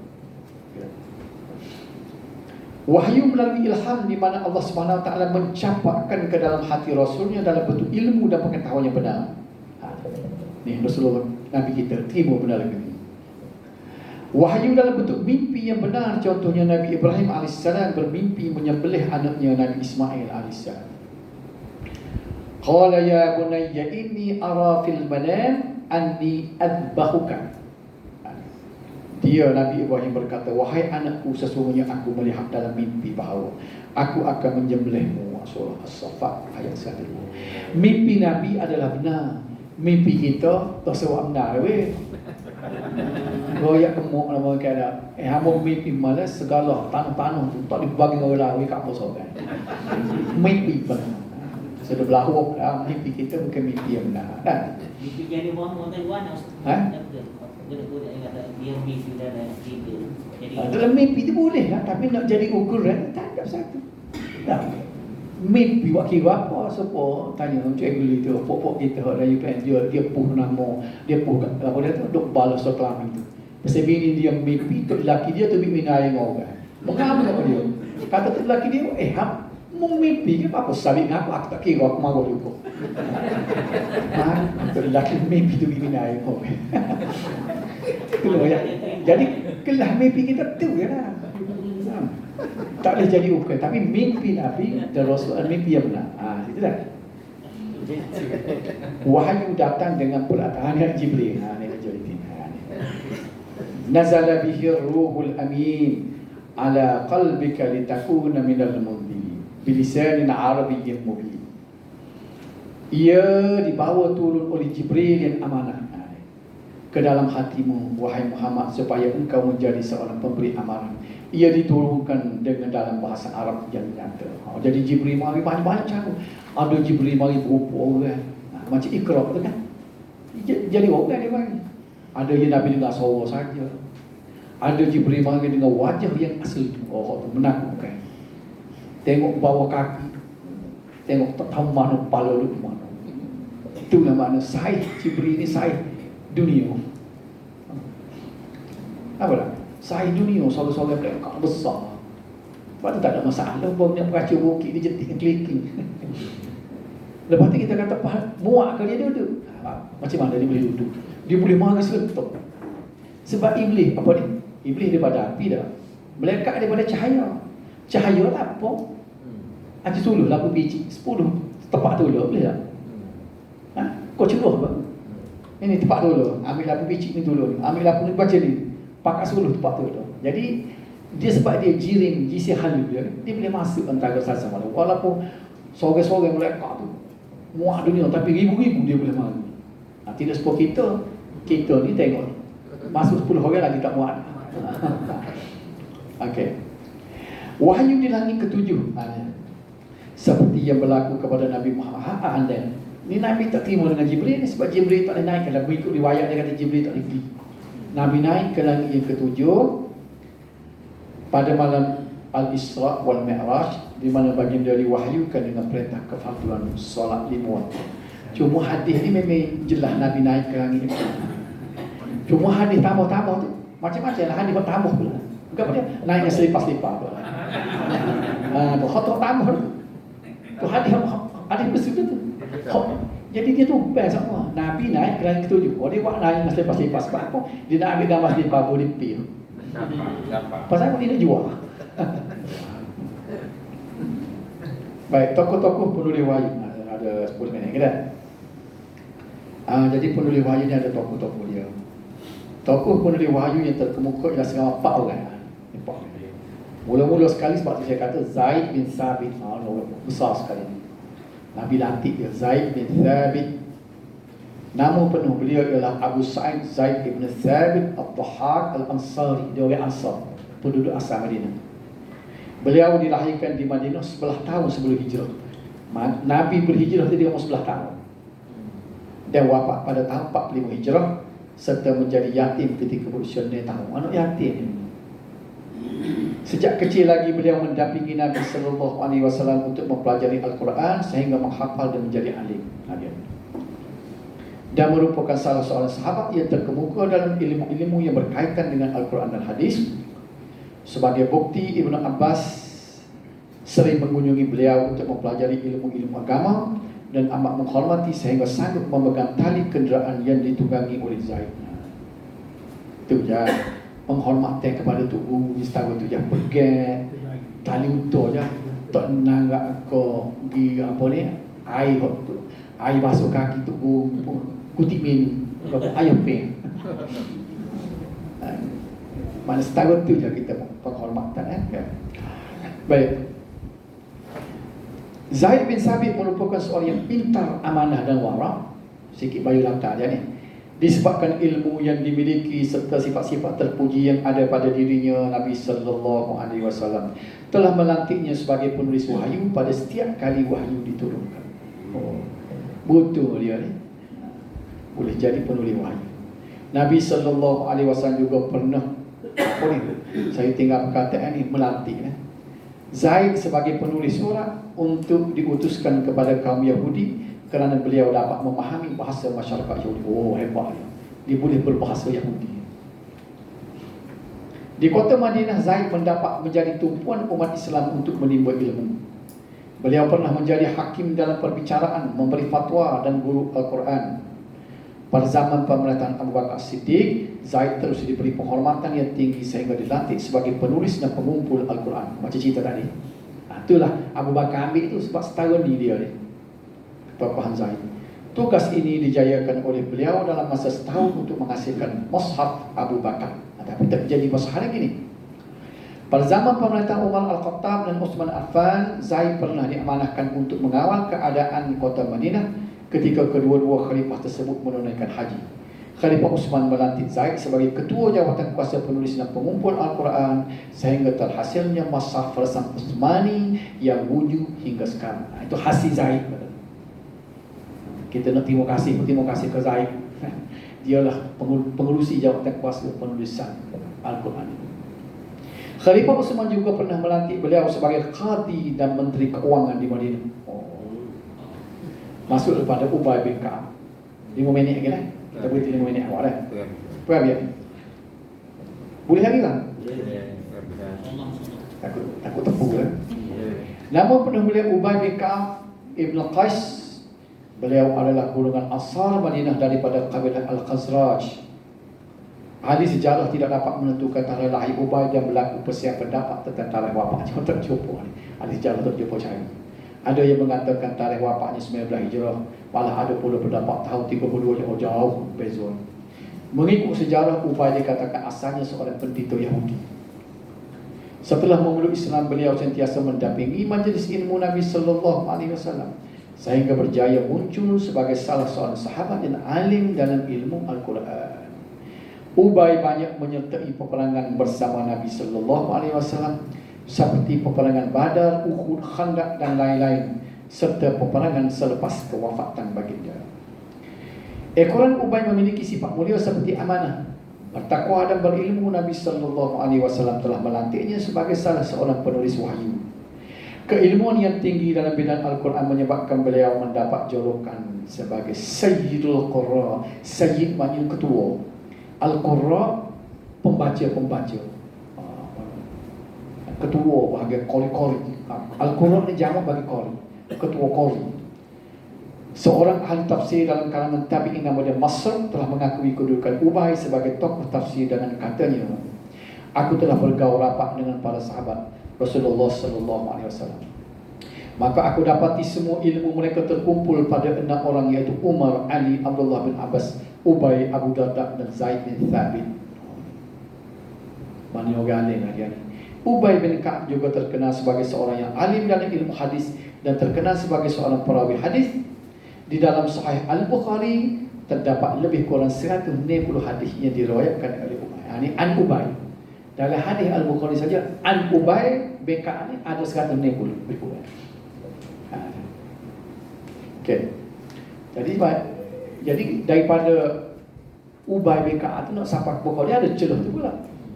Wahyu melalui ilham di mana Allah Subhanahu Wa Taala mencampakkan ke dalam hati Rasulnya dalam bentuk ilmu dan pengetahuan yang benar. Ni Rasulullah Nabi kita terima benar lagi. Wahyu dalam bentuk mimpi yang benar. Contohnya Nabi Ibrahim AS bermimpi menyembelih anaknya Nabi Ismail AS. Qala ya bunayya inni ara fil manam anni adbahuka. Dia Nabi Ibrahim berkata, wahai anakku, sesungguhnya aku melihat dalam mimpi bahawa aku akan menyembelihmu. Surah As-Saffat ayat 1. Mimpi Nabi adalah benar. Mimpi kita tak sewa benar weh. Royak kemuk nama kata, hamba mimpi malas segala tanah-tanah tu tak dibagi orang lain kat apa sokan. Mimpi benar. Sudah berlaku mimpi kita bukan mimpi yang benar. Kan? Mimpi jadi bohong orang Taiwan. Budak-budak yang kata dia mimpi dalam tidur. Dalam mimpi tu boleh lah, tapi nak jadi ukuran tak ada satu. Tak. Mimpi buat kira apa? Siapa tanya macam Egli tu, pok-pok kita dari UPN dia puh nama, dia puh apa dia tu duk balas sekelamin tu. Pasal bini dia mimpi tu lelaki dia tu bini air orang. Mengapa apa dia? Kata tu lelaki dia, mau mimpi ke apa sabit ngaku aku tak kira aku mahu juga. Lelaki mimpi tu bini air orang. Jadi kelah mimpi kita tu je lah. Tak boleh jadi ukur. Tapi mimpi Nabi dan Rasul mimpi yang benar. Itu dah. Wahyu datang dengan perkataan Jibril. Ini majoriti. Nazala bihi ruhul amin ala qalbika litakuna minal munzirin bilisanin arabiyyin mubin. Ia dibawa turun oleh Jibril yang amanah ke dalam hatimu, wahai Muhammad, supaya engkau menjadi seorang pemberi amanah. Ia diturunkan dengan dalam bahasa Arab yang nyata. Jadi Jibril mari banyak-banyak cara. Ada Jibril mari berupa orang, macam Iqra tu kan. Jadi orang dia mari. Ada yang Nabi dengar suara saja. Ada Jibril mari dengan wajah yang asli. Oh, tu menakutkan. Tengok bawah kaki, tengok tahu mana kepala lu mana. Itulah makna saiz Jibril ni saiz dunia. Apa lah? Saiz dunia soal-soal mereka besar. Sebab tu tak ada masalah. Bawanya peracu bukit dia jetik clicking. Lepas tu kita kata muak ke dia duduk. Macam mana dia boleh duduk? Dia boleh mari seletup. Sebab iblis apa ni? Iblis daripada api dah. Melekat daripada cahaya. Cahaya lah apa? Aja suluh lagu biji 10 tepat dulu boleh tak? Ha? Kau ceroh apa? Ini tepat dulu. Ambil lagu biji ni dulu. Ambil lagu ni baca ni. Pakai suluh tepat dulu. Jadi dia sebab dia jirim, jisi halus dia boleh masuk antara sasa malam. Walaupun sore-sore melekat tu muak dunia, tapi ribu-ribu dia boleh mari. Tidak seperti kita ni tengok masuk 10 orang lagi tak muat. Okey. Wahyu di langit ketujuh. Seperti yang berlaku kepada Nabi Muhammad. Ni Nabi tak terima dengan Jibril ni sebab Jibril tak boleh naik. Kalau ikut riwayat dia kata Jibril tak boleh pergi. Nabi naik ke langit yang ketujuh pada malam Al-Isra' wal Mi'raj, di mana baginda diwahyukan dengan perintah kefarduan solat 5 waktu. Cuma hadis ni memang jelas Nabi naik ke langit itu. Cuma hadis tambah-tambah tu macam-macam lah, hadis bertambah pula. Bukan apa dia? Naik dengan selipar-selipar pula. Tu khotok tambah tu. Tu hadis bersih tu. Jadi dia tu best semua. Nabi naik ke langit ketujuh. Oh, dia buat naik dengan selipar-selipar sebab apa? Dia nak ambil gambar selipar boleh pil. Pasal apa dia nak jual? Baik, tokoh-tokoh penulis wahyu. Ada 10 minit ke tak? Jadi penulis wahyu ni ada tokoh-tokoh dia. Tokoh penulis wahyu yang terkemuka ialah sekarang 4 orang. Mula-mula sekali sebab tu saya kata Zaid bin Thabit. Besar sekali. Nabi lantik dia Zaid bin Thabit. Nama penuh beliau ialah Abu Sa'id Zaid bin Thabit Al-Dhahhak Al-Ansari. Dia orang Ansar, penduduk asal Madinah. Beliau dilahirkan di Madinah 11 tahun sebelum hijrah. Nabi berhijrah tu dia umur 11 tahun. Dan wafat pada tahun 45 hijrah serta menjadi yatim ketika berusia 9 tahun. Anak yatim. Sejak kecil lagi beliau mendampingi Nabi SAW untuk mempelajari Al-Quran sehingga menghafal dan menjadi alim. Dan merupakan salah seorang sahabat yang terkemuka dalam ilmu-ilmu yang berkaitan dengan Al-Quran dan hadis. Sebagai bukti, Ibnu Abbas sering mengunjungi beliau untuk mempelajari ilmu-ilmu agama dan amat menghormati sehingga sanggup memegang tali kenderaan yang ditunggangi oleh Zaid. Itu je penghormatan kepada tubuh istana tu je, pegang tali utuh je, tak nanggak ko di apa ni air basuh kaki tubuh kutip minum air peng. Mana setahun tu je kita penghormatan Baik. Zaid bin Thabit merupakan seorang yang pintar, amanah dan wara. Sikit bayu latar dia ni. Disebabkan ilmu yang dimiliki serta sifat-sifat terpuji yang ada pada dirinya, Nabi SAW telah melantiknya sebagai penulis wahyu pada setiap kali wahyu diturunkan. Betul dia ni. Boleh jadi penulis wahyu. Nabi SAW juga pernah saya tinggal perkataan ni melantik Zaid sebagai penulis surat untuk diutuskan kepada kaum Yahudi kerana beliau dapat memahami bahasa masyarakat Yahudi. Oh, hebat dia boleh berbahasa Yahudi. Di kota Madinah, Zaid mendapat menjadi tumpuan umat Islam untuk menimba ilmu. Beliau pernah menjadi hakim dalam perbicaraan, memberi fatwa dan guru Al-Quran. Pada zaman pemerintahan Abu Bakar Siddiq, Zaid terus diberi penghormatan yang tinggi sehingga dilantik sebagai penulis dan pengumpul Al-Quran. Macam cerita tadi. Itulah Abu Bakar ambil itu sebab setahun ni dia ni. Tokohan Zaid. Tugas ini dijayakan oleh beliau dalam masa setahun untuk menghasilkan Mushaf Abu Bakar. Tapi tak jadi masalah lagi ni. Pada zaman pemerintahan Umar Al-Khattab dan Uthman Affan, Zaid pernah diamanahkan untuk mengawal keadaan kota Madinah ketika kedua-dua khalifah tersebut menunaikan haji. Khalifah Uthman melantik Zaid sebagai ketua jawatan kuasa penulis dan pengumpul Al-Quran sehingga terhasilnya Mushaf Farsan Uthmani yang wujud hingga sekarang. Itu hasil Zaid. Kita nak terima kasih ke Zaid. Dialah pengurusi jawatan kuasa penulisan. Al-Quran. Khalifah Utsman juga pernah melantik beliau sebagai qadi dan menteri keuangan di Madinah. Masuk kepada Ubay bin Ka'ab. 5 minit lagi lah. Kita berhenti 5 minit awal lah. Faham ya? Boleh lagi lah? Takut tepu lah. Nama penuh beliau Ubay bin Ka'ab Ibn Qais. Beliau adalah golongan asal Madinah daripada kabilah Al-Khazraj. Ahli sejarah tidak dapat menentukan tarikh lahir Ubay dan berlaku persiap pendapat tentang tarikh wafatnya. Tak jumpa. Ahli sejarah tak jumpa cari. Ada yang mengatakan tarikh wafatnya 19 Hijrah, malah ada pula pendapat tahun 32 jauh beza. Mengikut sejarah, Ubay dikatakan asalnya seorang pendeta Yahudi. Setelah memeluk Islam, beliau sentiasa mendampingi majlis ilmu Nabi sallallahu alaihi wasallam sehingga berjaya muncul sebagai salah seorang sahabat yang alim dalam ilmu Al-Quran. Ubay banyak menyertai peperangan bersama Nabi sallallahu alaihi wasallam seperti peperangan Badar, Uhud, Khandaq dan lain-lain serta peperangan selepas kewafatan baginda. Ekoran Ubay memiliki sifat mulia seperti amanah, bertakwa dan berilmu. Nabi sallallahu alaihi wasallam telah melantiknya sebagai salah seorang penulis wahyu. Keilmuan yang tinggi dalam bidang Al-Quran menyebabkan beliau mendapat julukan sebagai Sayyidul Qurra. Sayyid maknanya ketua, Al-Qurra pembaca-pembaca, ketua bahagian qori-qori. Al-Qurra ni jamak bagi qori, ketua qori. Seorang ahli tafsir dalam kalangan tabi'in nama dia Masr telah mengakui kedudukan Ubay sebagai tokoh tafsir dengan katanya, aku telah bergaul rapat dengan para sahabat Rasulullah sallallahu alaihi wasallam. Maka aku dapati semua ilmu mereka terkumpul pada 6 orang, iaitu Umar, Ali, Abdullah bin Abbas, Ubay, Abu Darda dan Zaid bin Thabit. Mana orang alim dia ni. Ubay bin Ka'ab juga terkenal sebagai seorang yang alim dalam ilmu hadis dan terkenal sebagai seorang perawi hadis. Di dalam Sahih Al-Bukhari terdapat lebih kurang 160 hadis yang diriwayatkan oleh Ubay. Ini an Ubay. Dalam hadis Al-Bukhari saja an Ubay bin Ka'ab ni ada 160 lebih kurang. Okey. Jadi daripada Ubay bin Ka'ab tu nak sampai Bukhari ada celah tu pula.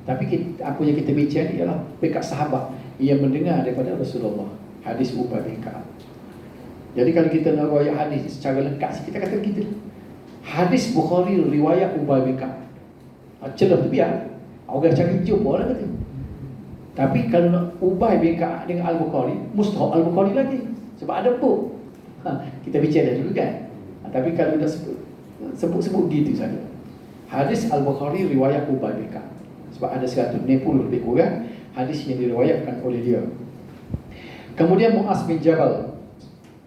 Tapi apa yang kita bincang ni ialah pekat sahabat yang mendengar daripada Rasulullah. Hadis Ubay bin Ka'ab. Jadi kalau kita nak riwayat hadis secara lengkap, kita kata kita hadis Bukhari riwayat Ubay bin Ka'ab. Celah tu biar. Orang cari jumpa orang kata. Tapi kalau nak Ubay bin Ka'ab dengan Al-Bukhari, mustahab Al-Bukhari lagi. Sebab ada buku. Kita bincang dah dulu kan. Tapi kalau dah sebut gitu saja. Hadis Al-Bukhari riwayat Ubay bin Ka'ab. Sebab ada 160 lebih kurang hadis yang diriwayatkan oleh dia. Kemudian Muaz bin Jabal,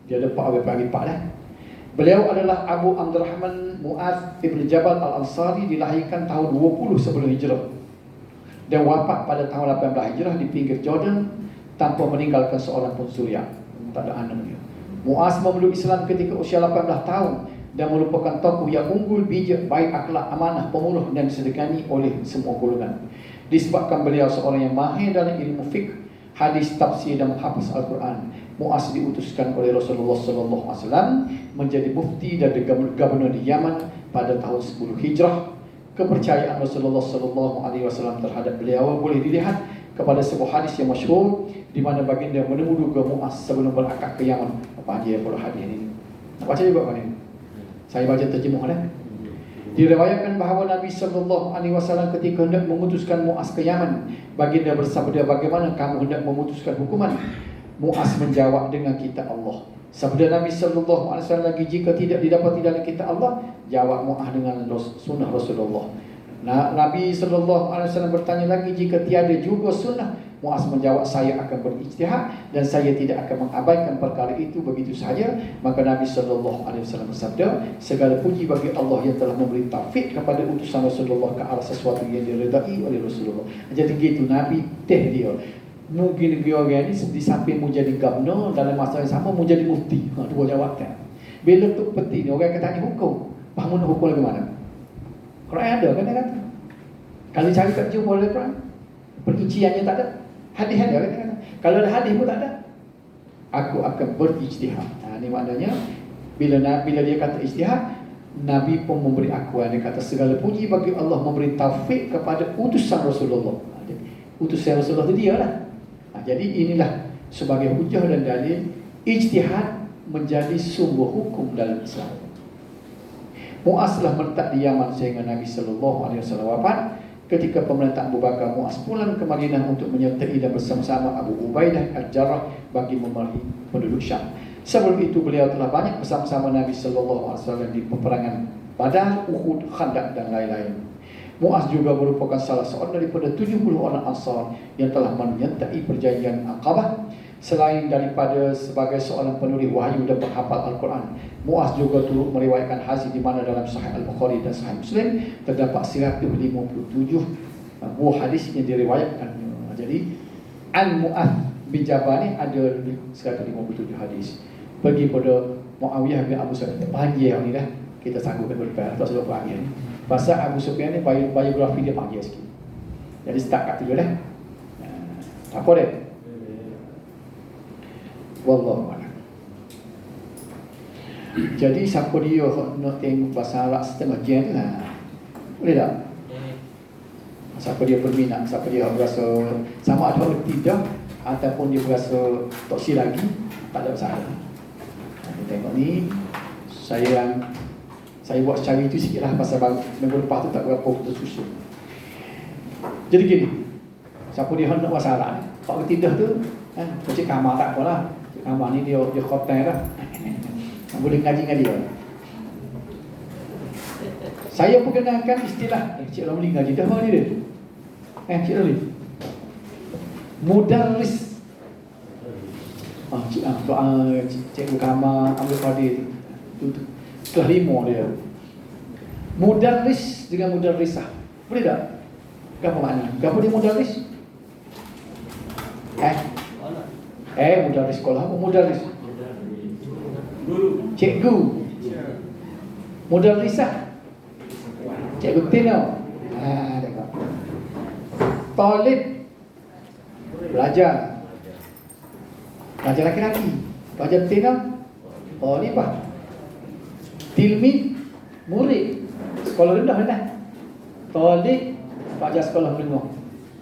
dia ada pagi lah. Beliau adalah Abu Abdurrahman Muaz ibn Jabal Al-Ansari, dilahirkan tahun 20 sebelum hijrah dan wafat pada tahun 18 hijrah di pinggir Jordan tanpa meninggalkan seorang pun zuriat. Tak ada anak dia. Muaz memeluk Islam ketika usia 18 tahun dan merupakan tokoh yang unggul, bijak, baik akhlak, amanah, pemuluh dan disegani oleh semua golongan. Disebabkan beliau seorang yang mahir dalam ilmu fiqh, hadis, tafsir dan menghafaz Al-Quran, Muaz diutuskan oleh Rasulullah sallallahu alaihi wasallam menjadi mufti dan gubernur di Yaman pada tahun 10 Hijrah. Kepercayaan Rasulullah sallallahu alaihi wasallam terhadap beliau boleh dilihat kepada sebuah hadis yang masyhur di mana baginda menemui Muaz sebelum berangkat ke Yaman. Apa dia pada hadis ini? Nak baca juga kan ini? Saya baca terjemah dah. Diriwayatkan bahawa Nabi sallallahu alaihi wasallam ketika hendak memutuskan Muaz ke Yaman, baginda bersabda, bagaimana kamu hendak memutuskan hukuman? Muaz menjawab, dengan kitab Allah. Sabda Nabi sallallahu alaihi wasallam lagi, jika tidak didapati dalam kitab Allah, jawab Muaz dengan sunnah Rasulullah. Nabi sallallahu alaihi wasallam bertanya lagi, jika tiada juga sunnah, Muaz menjawab, saya akan berijtihad dan saya tidak akan mengabaikan perkara itu begitu saja. Maka Nabi sallallahu alaihi wasallam bersabda, segala puji bagi Allah yang telah memberi taufik kepada utusan Rasulullah ke arah sesuatu yang diredai oleh Rasulullah. Jadi gitu Nabi teh dia. Mungkin orang ni di samping mu jadi gubernur, dalam masa yang sama mu jadi mufti. Dua jawatan. Bila tu penting orang kata tanya hukum, faham nak hukum lagu mana? Quran ada kan dia kata. Kalau cari kat jumpa oleh Quran, perinciannya tak ada. Hadis ada kan dia kata. Kalau ada hadis pun tak ada. Aku akan berijtihad. Ini maknanya bila dia kata ijtihad, Nabi pun memberi akuan. Dia kata segala puji bagi Allah memberi taufik kepada utusan Rasulullah. Utusan Rasulullah itu dia lah. Jadi inilah sebagai hujah dan dalil ijtihad menjadi sumber hukum dalam Islam. Muaz telah menetap di Yaman sehingga Nabi SAW wafat. Ketika pemerintah Abu Bakar, Muaz pulang ke Madinah untuk menyertai dan bersama-sama Abu Ubaidah Al-Jarrah bagi memerangi penduduk Syam. Sebelum itu beliau telah banyak bersama-sama Nabi SAW di peperangan Badar, Uhud, Khandaq dan lain-lain. Muaz juga merupakan salah seorang daripada 70 orang Ansar yang telah menyertai perjanjian Aqabah. Selain daripada sebagai seorang penulis wahyu dan penghafal Al-Quran, Muaz juga turut meriwayatkan hadis di mana dalam Sahih Al-Bukhari dan Sahih Muslim terdapat 157 buah hadis yang diriwayatkan. Jadi Al-Mu'adz bin Jabal ni ada 157 hadis. Pergi pada Muawiyah bin Abu Sufyan. Panjang ni dah. Kita sanggup berdepan tak sebab panjang ni. Pasal Abu Sufyan ni biografi dia panjang sikit. Jadi start kat tu dah. Apa dia? Wallahu a'lam. Jadi siapa dia nak tengok bahasa Arab setengah jam lah. Boleh tak? Siapa dia berminat, siapa dia berasa sama ada tidak ataupun dia berasa tak si lagi, tak ada masalah. Tengok ni saya buat secara itu sikit lah pasal minggu lepas tu tak berapa putus susun. Jadi gini, siapa dia nak bahasa Arab ni, tak tidak tu macam kamar tak apa lah. Kamar ni dia khotai lah. Boleh ngaji-ngaji lah. Saya perkenalkan istilah Cik Ramli ngaji dah mana dia? Cik Ramli mudarris. Cikgu Kamal Abdul Qadir itu kelima dia. Mudarris dengan mudarrisah. Boleh tak? Apa makna? Apa dia mudarris? Mudarris sekolah apa? Mudarris Guru. cikgu. Mudarrisah cikgu tino. Tengok. Talib belajar. Pelajar laki-laki. Pelajar tino. Talibah. Tilmid murid. Sekolah rendah dah. Talib pelajar sekolah menengah.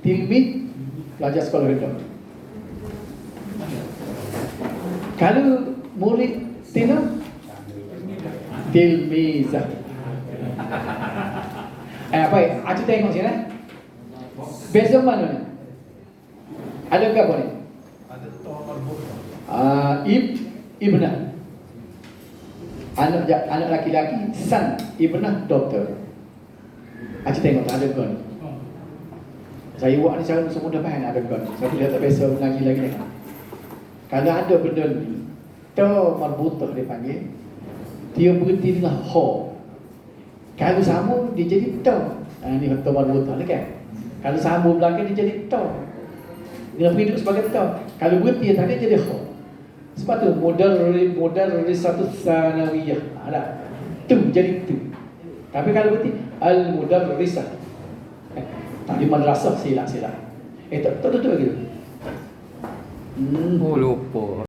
Tilmid pelajar sekolah rendah. Kalau murid tino tilmizah. Baik, aku tengok sini. Beza mana ni? Ada ke apa ni? Ada toh marbutah. Ibnah. Anak laki-laki son, ibnah daughter. Aku tengok tak ada ke ni? Saya buat ni cara semudah faham ada ke ni. Saya dah tak biasa mengaji lagi ni. Kalau ada benda ni, ta marbutah dia panggil, dia berhenti dengan ha. Kalau sambung dia jadi ta. Ni ta marbutah ni kan. Kalau sambung belakang dia jadi ta. Dia hidup sebagai ta. Kalau berhenti tadi jadi ha. Sebab tu mudarrisatu tsanawiyah. Ada. Tu jadi tu. Tapi kalau berhenti al-mudarrisah. Tak di madrasah silap. Tak tutup lagi. Oh lupa.